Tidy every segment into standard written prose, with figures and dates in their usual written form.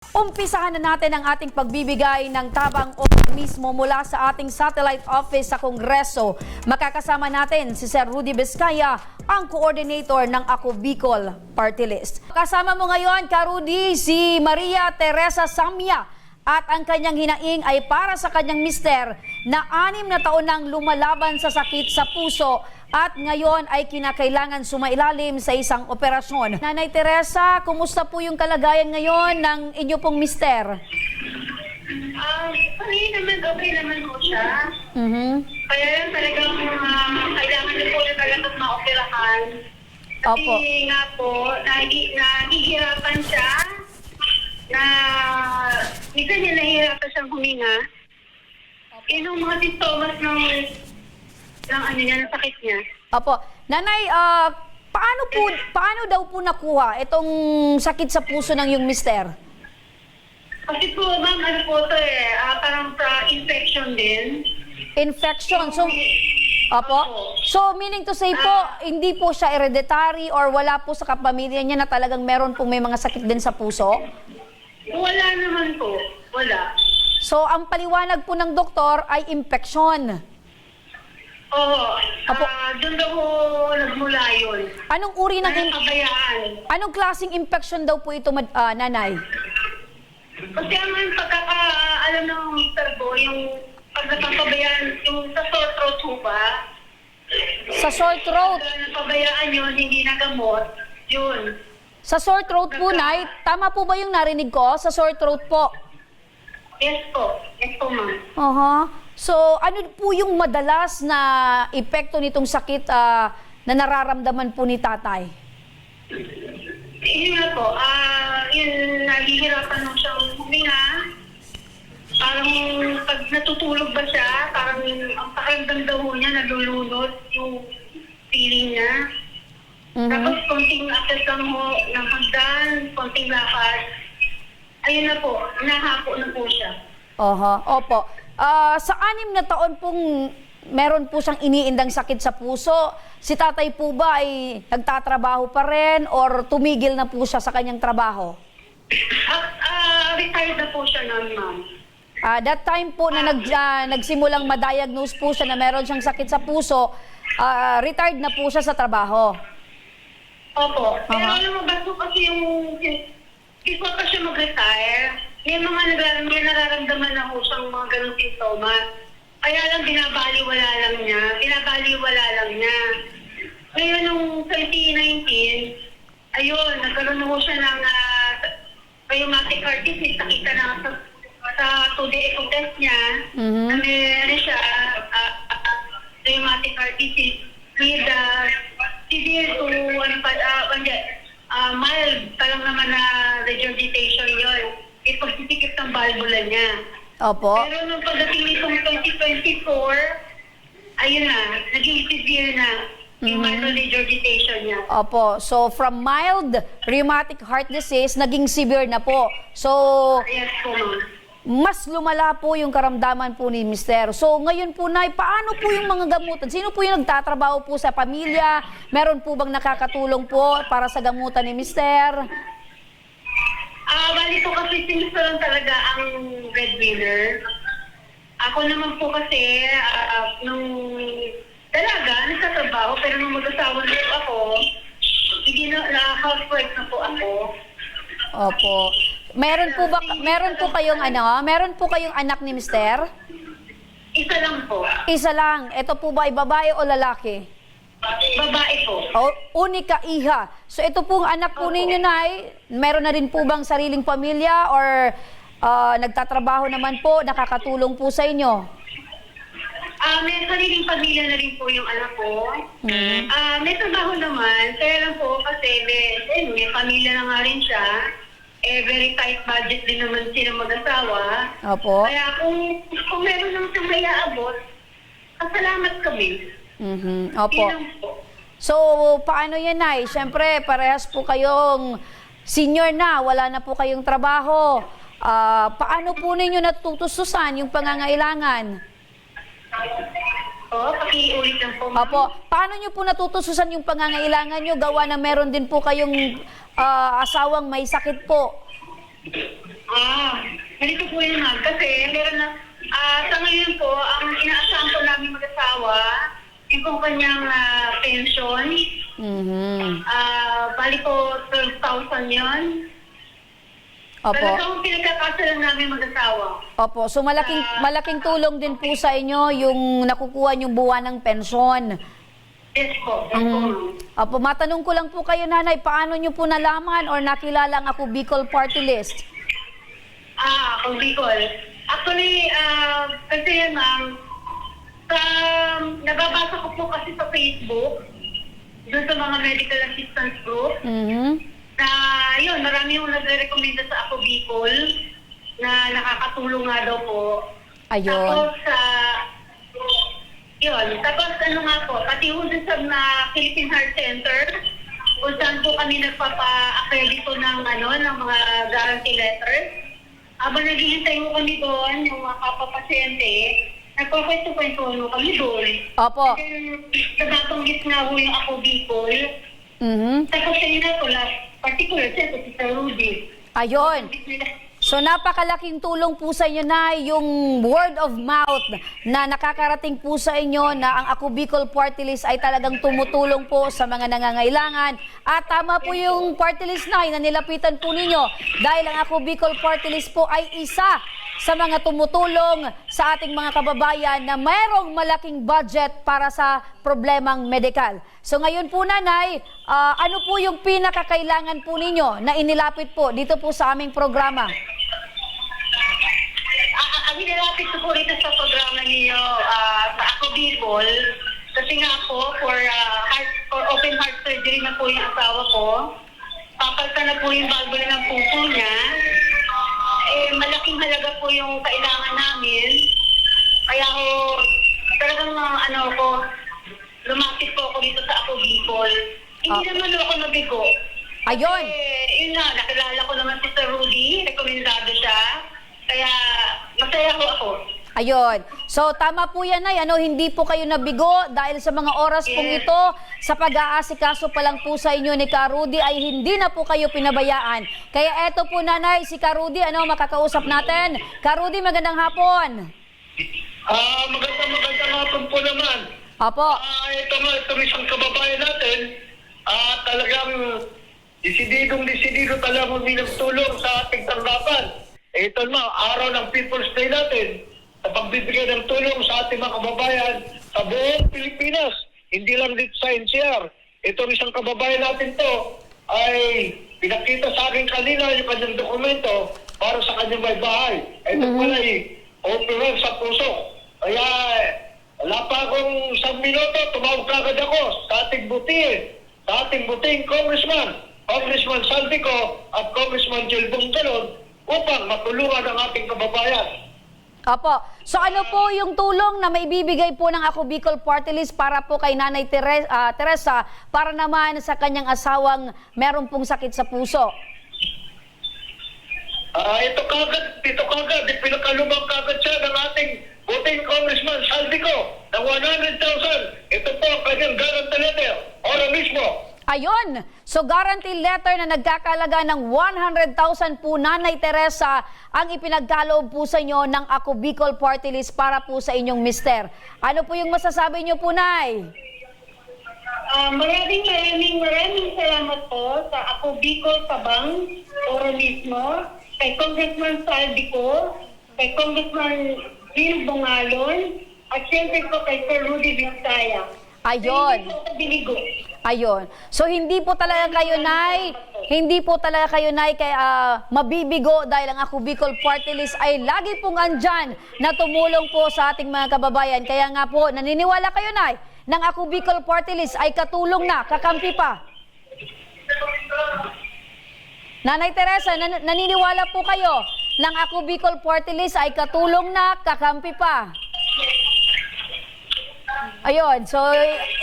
Umpisahan na natin ang ating pagbibigay ng tabang o mismo mula sa ating satellite office sa Kongreso. Makakasama natin si Sir Rudy Vizcaya, ang coordinator ng Ako Bicol Party List. Kasama mo ngayon, Ka-Rudy, si Maria Teresa Samya at ang kanyang hinaing ay para sa kanyang mister na 6 na taon nang lumalaban sa sakit sa puso at ngayon ay kinakailangan sumailalim sa isang operasyon. Nanay Teresa, kumusta po yung kalagayan ngayon ng inyo pong mister? Okay naman po siya. Kaya lang talagang kailangan na po na talagang maoperahan. Kasi Opo. nga po, nahihirapan siya na minsan niya nahihirapan siyang huminga. Yun ang mga sintomas ng ng sakit niya. Opo. Nanay, paano daw po nakuha itong sakit sa puso ng yung mister? Kasi po, ma'am, ano po ito parang sa infection din. Infection. So, opo. So, meaning to say po, hindi po siya hereditary or wala po sa kapamilya niya na talagang meron pong may mga sakit din sa puso? Wala naman po. Wala. So, ang paliwanag po ng doktor ay infection. Oo. Apo. Doon daw po nagmula yun. Anong uri ng Kabayaan. anong klaseng infection daw po ito, nanay? Kasi ang pagkakaalam ng Mr. Bo, yung pag nakapabayaan, yung sa sore throat po ba? Sa sore throat. Pag napabayaan yun, hindi nagamot, yun. Sa sore throat po, nay, tama po ba yung narinig ko? Sa sore throat po. Yes po, Uh-huh. ma'am. So, ano po yung madalas na epekto nitong sakit na nararamdaman po ni tatay? Yun nga po, yun, nahihirapan mo siyang huminga. Parang pag natutulog ba siya, parang ang pakiramdam daw niya, nalulunod yung feeling niya. Tapos konting akit lang ho ng hagdan, konting lakad. Ayun na po, nahapo na po siya. Opo. Sa 6 na taon pong meron po siyang iniindang sakit sa puso, si tatay po ba ay nagtatrabaho pa rin or tumigil na po siya sa kanyang trabaho? Retired na po siya nun, ma'am. That time po na nagsimulang ma-diagnose po siya na meron siyang sakit sa puso, retired na po siya sa trabaho. Opo. Pero lumabas po kasi yung before pa siya mag-retire, may nararamdaman na po siyang mga ganong sintomas. Kaya lang binabaliwala lang niya. Ngayon nung 2019, ayun, nagkaroon na po siya ng rheumatic heart disease. Nakita na sa 2D echo test niya na meron siya rheumatic heart disease with severe to mild pa lang naman na regurgitation yun. Ipagsisikip ng valvula niya. Opo. Pero nung pagdating nitong 2024, ayun na, naging severe na yung mild regurgitation niya. Opo. So, from mild rheumatic heart disease, naging severe na po. So, Yes po, ma'am. mas lumala po yung karamdaman po ni mister. So, ngayon po, nay, paano po yung mga gamutan? Sino po yung nagtatrabaho po sa pamilya? Meron po bang nakakatulong po para sa gamutan ni mister? Bali po kasi si Mr. lang talaga ang breadwinner. Ako naman po kasi, nung dalaga, nagtatrabaho, pero nung mag-asawa na po ako, hindi na housewife na po ako. Opo. Meron po kayong anak ni mister? Isa lang po. Isa lang. Ito po ba ay babae o lalaki? Babae po. Unika iha. So ito pong anak po ninyo, nay, meron na rin po bang sariling pamilya or nagtatrabaho naman po, nakakatulong po sa inyo? May sariling pamilya na rin po yung anak ko. May trabaho naman, kaya lang po kasi may pamilya na nga rin siya. Very tight budget din naman sila mag-asawa. Opo. Kaya kung meron naman siyang may aabot, pasalamat kami. Opo. Yun lang po. So, paano yan, nay? Siyempre, parehas po kayong senior na, wala na po kayong trabaho. Paano po ninyo natutustusan yung pangangailangan? Pakiulit lang po, ma'am. Opo. Paano nyo po natutususan yung pangangailangan nyo? Gawa na meron din po kayong asawang may sakit po. ganito po yun, ma'am. Kasi meron na, sa ngayon po, ang inaasahan po namin mag-asawa, yung kung kanyang pension, bali po 12,000 yun. Opo. Talagang pinagkakasalan namin mag-asawa. Opo. So malaking tulong din po sa inyo yung nakukuha yung buwan ng pensyon. Yes po, yes po, ma'am. Opo, matanong ko lang po kayo, nanay, paano nyo po nalaman or nakilala ang Ako Bicol Party List? Ako Bicol. Actually, kasi yan, ma'am, nababasa ko po kasi sa Facebook, doon sa mga medical assistance group, na yun, marami yung nagre-recommenda sa Ako Bicol na nakakatulong nga daw po. Ayun. Tapos ano nga po, pati ho dun sa Philippine Heart Center, kung saan po kami nagpapa-accredito ng mga guarantee letters. Habang naghihintay mo kami doon, yung mga kapapasyente, nagpakwento-kwento kami doon. Opo. Nagbabanggit nga ho yung Ako Bicol. Tapos sa inyo po, particular siyempre si Sir Rudy. Ayun. So napakalaking tulong po sa inyo na yung word of mouth na nakakarating po sa inyo na ang Ako Bicol Party List ay talagang tumutulong po sa mga nangangailangan. At tama po yung party list na nilapitan po ninyo dahil ang Ako Bicol Party List po ay isa sa mga tumutulong sa ating mga kababayan na mayroong malaking budget para sa problemang medikal. So ngayon po, nanay, ano po yung pinakakailangan po ninyo na inilapit po dito po sa aming programa? Ang hinilapit ko po rito sa programa ninyo sa Ako Bicol, kasi nga po for open heart surgery na po yung asawa ko, papalta na po yung valvula ng puso niya, malaking halaga po yung kailangan namin, kaya ko talagang lumapit po ako dito sa Ako Bicol. Hindi naman ako nabigo. Ayun. Yun na, nakilala ko naman si Sir Rudy, rekomendado siya. Kaya masaya ko ako. Ayun. So tama po yan, ay hindi po kayo nabigo dahil sa mga oras pong ito, sa pag-aasikaso pa lang po sa inyo ni Ka Rudy ay hindi na po kayo pinabayaan. Kaya eto po, nanay, si Ka Rudy, makakausap natin. Ka Rudy, magandang hapon. Magandang hapon po naman. Apo. Ito isang kababayan natin, talagang desidido talagang minagtulong sa ating tanggapan. Ito na, araw ng People's Day natin, sa pagbibigay ng tulong sa ating mga kababayan sa buong Pilipinas, hindi lang dito sa NCR. Ito isang kababayan natin to ay pinakita sa akin kanina yung kanyang dokumento para sa kanyang may bahay. Ito pala ay open sa puso. Kaya wala pa akong isang minuto, tumawag kagad ako sa ating buting Congressman Saldico at Congressman Gilbong Galon upang matulungan ang ating kababayan. Opo. So ano po yung tulong na maibibigay po ng Ako Bicol Party List para po kay Nanay Teresa para naman sa kanyang asawang meron pong sakit sa puso? Ito kagad, pinakalubang kagad siya ng ating buting Congressman Saldico ng 100,000. Ito po ang kanyang guarantee letter. Ora mismo. Ayun! So guarantee letter na nagkakalaga ng 100,000 po, Nanay Teresa, ang ipinagkaloob po sa inyo ng Ako Bicol Party List para po sa inyong mister. Ano po yung masasabi niyo po, Nay? Maraming salamat po sa Ako Bicol Tabang, Ora mismo, kay Congressman Saldico, kay Congressman Gil Bongalon, at siyempre po kay Sir Rudy Vizcaya. Ayun. Ayun. So hindi po talaga kayo, Nay, kaya mabibigo dahil ang Ako Bicol Party List ay lagi pong andyan na tumulong po sa ating mga kababayan. Kaya nga po, naniniwala kayo, Nay, ng Ako Bicol Party List ay katulong na, kakampi pa. Nanay Teresa, naniniwala po kayo ng Ako Bicol Party List ay katulong na, kakampi pa. Ayun, so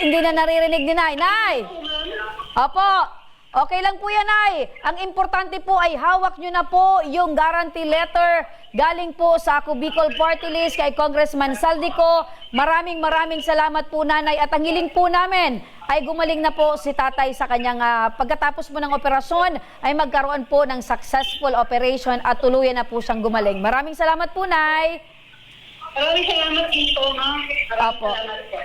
hindi na naririnig ni Nay. Nay! Opo, Okay lang po yan, Nay. Ang importante po ay hawak nyo na po yung guarantee letter galing po sa Ako Bicol Party List kay Congressman Saldico. Maraming salamat po, Nanay. At ang hiling po namin ay gumaling na po si Tatay sa kanyang pagkatapos po ng operasyon ay magkaroon po ng successful operation at tuluyan na po siyang gumaling. Maraming salamat po, Nay. Maraming salamat dito, ma'am. Maraming Apo. salamat po.